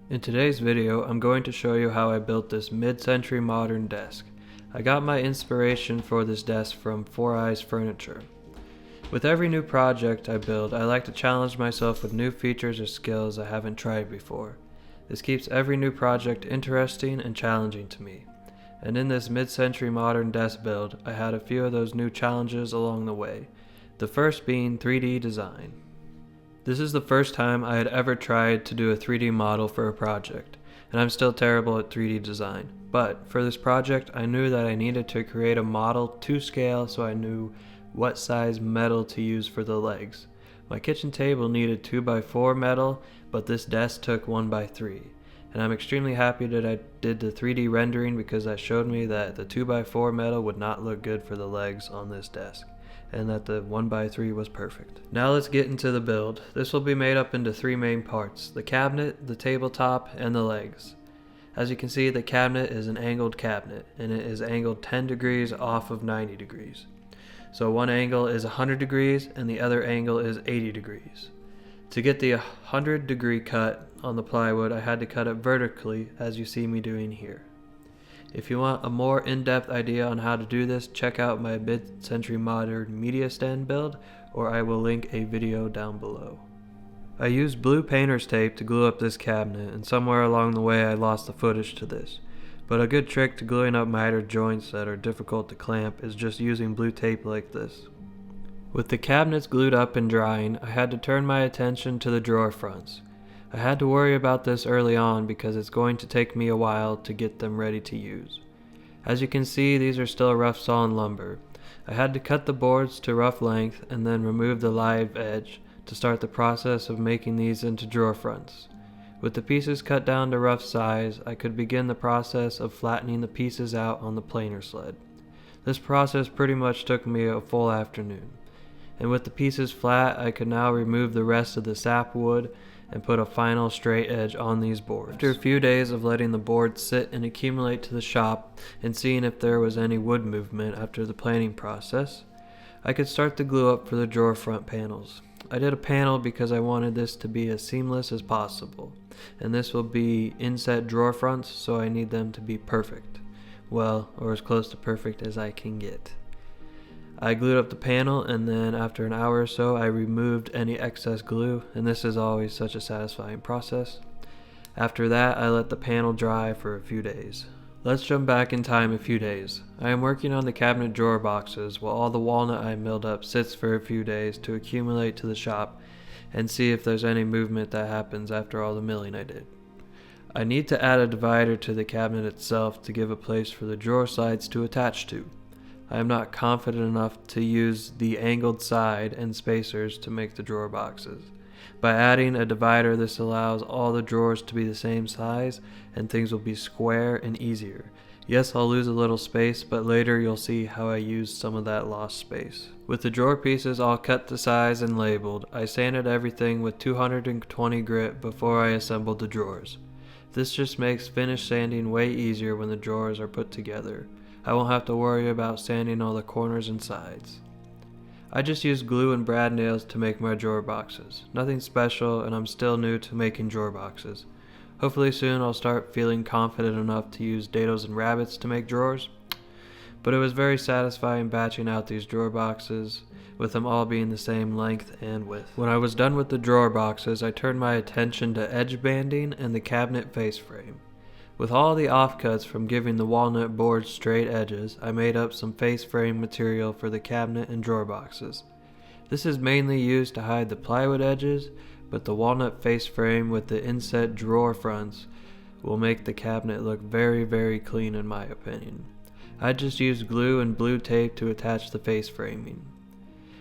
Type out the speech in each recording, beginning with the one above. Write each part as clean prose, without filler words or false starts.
In today's video, I'm going to show you how I built this mid-century modern desk. I got my inspiration for this desk from Four Eyes Furniture. With every new project I build, I like to challenge myself with new features or skills I haven't tried before. This keeps every new project interesting and challenging to me. And in this mid-century modern desk build, I had a few of those new challenges along the way. The first being 3D design. This is the first time I had ever tried to do a 3D model for a project, and I'm still terrible at 3D design. But for this project, I knew that I needed to create a model to scale so I knew what size metal to use for the legs. My kitchen table needed 2x4 metal, but this desk took 1x3. And I'm extremely happy that I did the 3D rendering because that showed me that the 2x4 metal would not look good for the legs on this desk, and that the 1x3 was perfect. Now let's get into the build. This will be made up into three main parts: the cabinet, the tabletop, and the legs. As you can see, the cabinet is an angled cabinet, and it is angled 10 degrees off of 90 degrees. So one angle is 100 degrees and the other angle is 80 degrees. To get the 100-degree cut on the plywood, I had to cut it vertically, as you see me doing here. If you want a more in-depth idea on how to do this, check out my mid-century modern media stand build, or I will link a video down below. I used blue painter's tape to glue up this cabinet, and somewhere along the way I lost the footage to this. But a good trick to gluing up miter joints that are difficult to clamp is just using blue tape like this. With the cabinets glued up and drying, I had to turn my attention to the drawer fronts. I had to worry about this early on because it's going to take me a while to get them ready to use. As you can see, these are still rough sawn lumber. I had to cut the boards to rough length and then remove the live edge to start the process of making these into drawer fronts. With the pieces cut down to rough size, I could begin the process of flattening the pieces out on the planer sled. This process pretty much took me a full afternoon. And with the pieces flat, I could now remove the rest of the sapwood and put a final straight edge on these boards. After a few days of letting the boards sit and accumulate to the shop and seeing if there was any wood movement after the planing process, I could start the glue up for the drawer front panels. I did a panel because I wanted this to be as seamless as possible, and this will be inset drawer fronts, so I need them to be perfect. Well, or as close to perfect as I can get. I glued up the panel, and then after an hour or so I removed any excess glue, and this is always such a satisfying process. After that, I let the panel dry for a few days. Let's jump back in time a few days. I am working on the cabinet drawer boxes while all the walnut I milled up sits for a few days to accumulate to the shop and see if there's any movement that happens after all the milling I did. I need to add a divider to the cabinet itself to give a place for the drawer sides to attach to. I am not confident enough to use the angled side and spacers to make the drawer boxes. By adding a divider, this allows all the drawers to be the same size and things will be square and easier. Yes, I'll lose a little space, but later you'll see how I used some of that lost space. With the drawer pieces all cut to size and labeled, I sanded everything with 220 grit before I assembled the drawers. This just makes finish sanding way easier when the drawers are put together. I won't have to worry about sanding all the corners and sides. I just used glue and brad nails to make my drawer boxes. Nothing special, and I'm still new to making drawer boxes. Hopefully soon I'll start feeling confident enough to use dados and rabbits to make drawers. But it was very satisfying batching out these drawer boxes, with them all being the same length and width. When I was done with the drawer boxes, I turned my attention to edge banding and the cabinet face frame. With all the offcuts from giving the walnut boards straight edges, I made up some face frame material for the cabinet and drawer boxes. This is mainly used to hide the plywood edges, but the walnut face frame with the inset drawer fronts will make the cabinet look very, very clean in my opinion. I just used glue and blue tape to attach the face framing.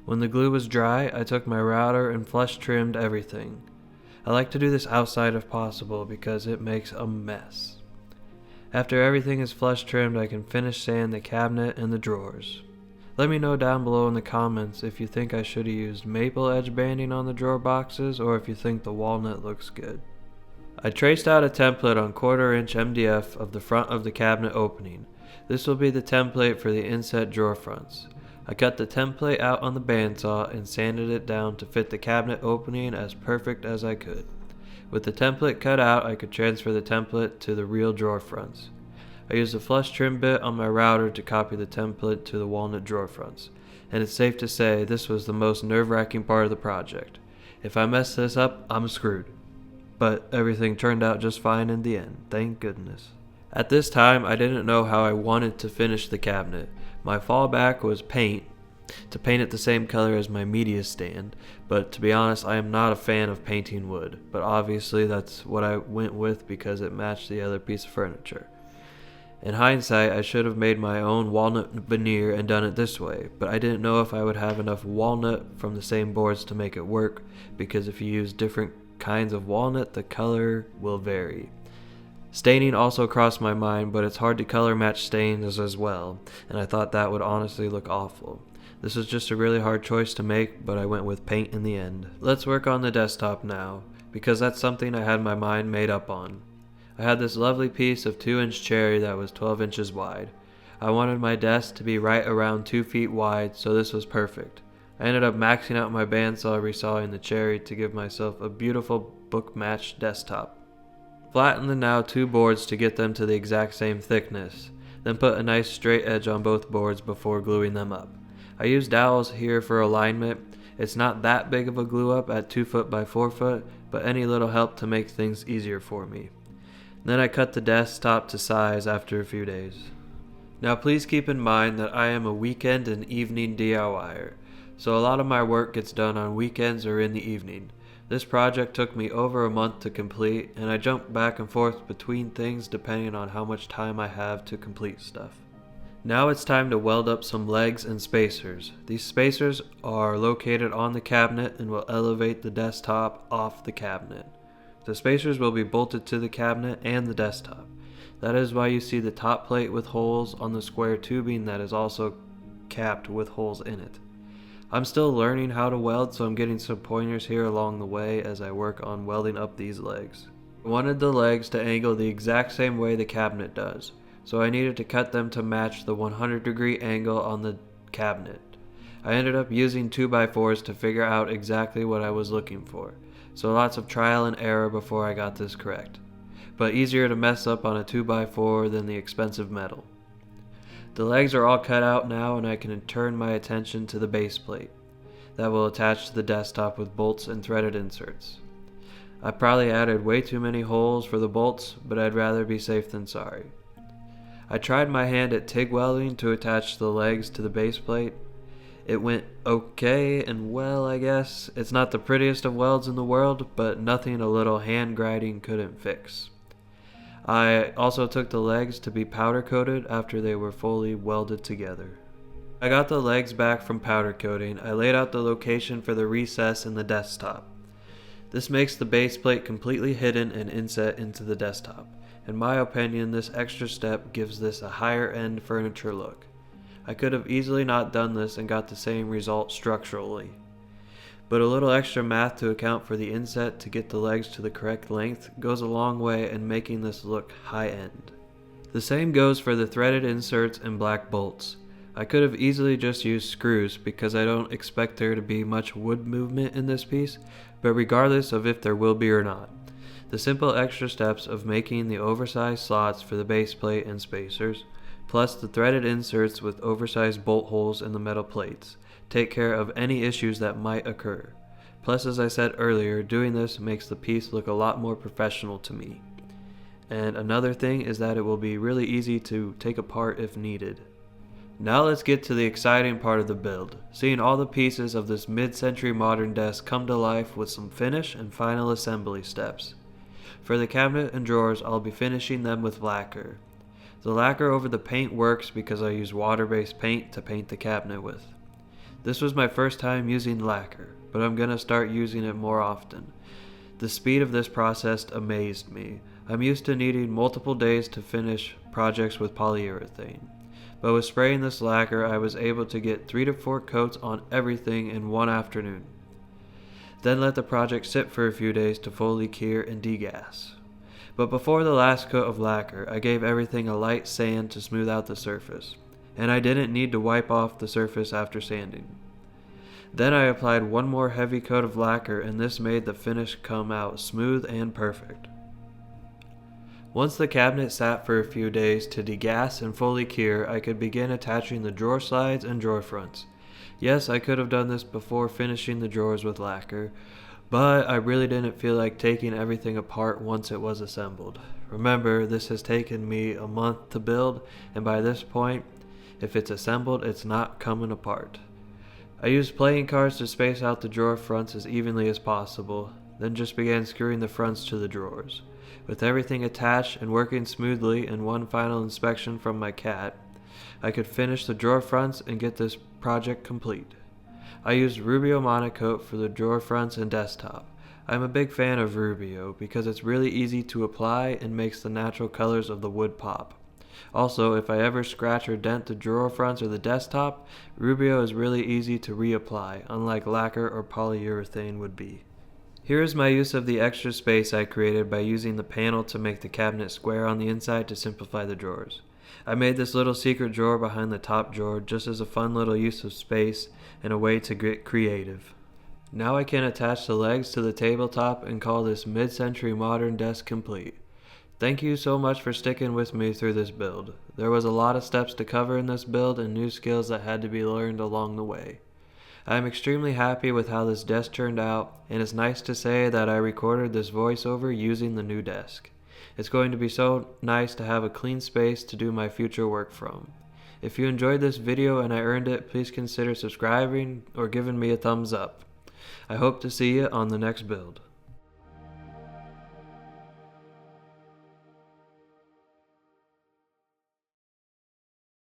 When the glue was dry, I took my router and flush trimmed everything. I like to do this outside if possible because it makes a mess. After everything is flush trimmed, I can finish sand the cabinet and the drawers. Let me know down below in the comments if you think I should have used maple edge banding on the drawer boxes or if you think the walnut looks good. I traced out a template on 1/4 inch MDF of the front of the cabinet opening. This will be the template for the inset drawer fronts. I cut the template out on the bandsaw and sanded it down to fit the cabinet opening as perfect as I could. With the template cut out, I could transfer the template to the real drawer fronts. I used a flush trim bit on my router to copy the template to the walnut drawer fronts, and it's safe to say this was the most nerve-wracking part of the project. If I mess this up, I'm screwed. But everything turned out just fine in the end, thank goodness. At this time, I didn't know how I wanted to finish the cabinet. My fallback was paint, to paint it the same color as my media stand, but to be honest, I am not a fan of painting wood, but obviously that's what I went with because it matched the other piece of furniture. In hindsight, I should have made my own walnut veneer and done it this way, but I didn't know if I would have enough walnut from the same boards to make it work, because if you use different kinds of walnut, the color will vary. Staining also crossed my mind, but it's hard to color match stains as well, and I thought that would honestly look awful. This was just a really hard choice to make, but I went with paint in the end. Let's work on the desktop now, because that's something I had my mind made up on. I had this lovely piece of 2-inch cherry that was 12 inches wide. I wanted my desk to be right around 2 feet wide, so this was perfect. I ended up maxing out my bandsaw resawing the cherry to give myself a beautiful book-matched desktop. Flatten the now 2 boards to get them to the exact same thickness, then put a nice straight edge on both boards before gluing them up. I used dowels here for alignment. It's not that big of a glue up at 2 foot by 4 foot, but any little help to make things easier for me. Then I cut the desktop to size after a few days. Now please keep in mind that I am a weekend and evening DIYer, so a lot of my work gets done on weekends or in the evening. This project took me over a month to complete, and I jump back and forth between things depending on how much time I have to complete stuff. Now it's time to weld up some legs and spacers. These spacers are located on the cabinet and will elevate the desktop off the cabinet. The spacers will be bolted to the cabinet and the desktop. That is why you see the top plate with holes on the square tubing that is also capped with holes in it. I'm still learning how to weld, so I'm getting some pointers here along the way as I work on welding up these legs. I wanted the legs to angle the exact same way the cabinet does, so I needed to cut them to match the 100-degree angle on the cabinet. I ended up using 2x4s to figure out exactly what I was looking for, so lots of trial and error before I got this correct, but easier to mess up on a 2x4 than the expensive metal. The legs are all cut out now, and I can turn my attention to the base plate that will attach to the desktop with bolts and threaded inserts. I probably added way too many holes for the bolts, but I'd rather be safe than sorry. I tried my hand at TIG welding to attach the legs to the base plate. It went okay and well, I guess. It's not the prettiest of welds in the world, but nothing a little hand grinding couldn't fix. I also took the legs to be powder coated after they were fully welded together. I got the legs back from powder coating. I laid out the location for the recess in the desktop. This makes the base plate completely hidden and inset into the desktop. In my opinion, this extra step gives this a higher end furniture look. I could have easily not done this and got the same result structurally. But a little extra math to account for the inset to get the legs to the correct length goes a long way in making this look high-end. The same goes for the threaded inserts and black bolts. I could have easily just used screws because I don't expect there to be much wood movement in this piece, but regardless of if there will be or not, the simple extra steps of making the oversized slots for the base plate and spacers, plus the threaded inserts with oversized bolt holes in the metal plates, take care of any issues that might occur. Plus, as I said earlier, doing this makes the piece look a lot more professional to me. And another thing is that it will be really easy to take apart if needed. Now let's get to the exciting part of the build, seeing all the pieces of this mid-century modern desk come to life with some finish and final assembly steps. For the cabinet and drawers, I'll be finishing them with lacquer. The lacquer over the paint works because I use water-based paint to paint the cabinet with. This was my first time using lacquer, but I'm gonna start using it more often. The speed of this process amazed me. I'm used to needing multiple days to finish projects with polyurethane. But with spraying this lacquer, I was able to get 3 to 4 coats on everything in one afternoon. Then let the project sit for a few days to fully cure and degas. But before the last coat of lacquer, I gave everything a light sand to smooth out the surface, and I didn't need to wipe off the surface after sanding. Then I applied one more heavy coat of lacquer, and this made the finish come out smooth and perfect. Once the cabinet sat for a few days to degas and fully cure, I could begin attaching the drawer slides and drawer fronts. Yes, I could have done this before finishing the drawers with lacquer, but I really didn't feel like taking everything apart once it was assembled. Remember, this has taken me a month to build, and by this point, if it's assembled, it's not coming apart. I used playing cards to space out the drawer fronts as evenly as possible, then just began screwing the fronts to the drawers. With everything attached and working smoothly and one final inspection from my cat, I could finish the drawer fronts and get this project complete. I used Rubio Monocoat for the drawer fronts and desktop. I'm a big fan of Rubio because it's really easy to apply and makes the natural colors of the wood pop. Also, if I ever scratch or dent the drawer fronts or the desktop, Rubio is really easy to reapply, unlike lacquer or polyurethane would be. Here is my use of the extra space I created by using the panel to make the cabinet square on the inside to simplify the drawers. I made this little secret drawer behind the top drawer just as a fun little use of space and a way to get creative. Now I can attach the legs to the tabletop and call this mid-century modern desk complete. Thank you so much for sticking with me through this build. There was a lot of steps to cover in this build and new skills that had to be learned along the way. I am extremely happy with how this desk turned out, and it's nice to say that I recorded this voiceover using the new desk. It's going to be so nice to have a clean space to do my future work from. If you enjoyed this video and I earned it, please consider subscribing or giving me a thumbs up. I hope to see you on the next build.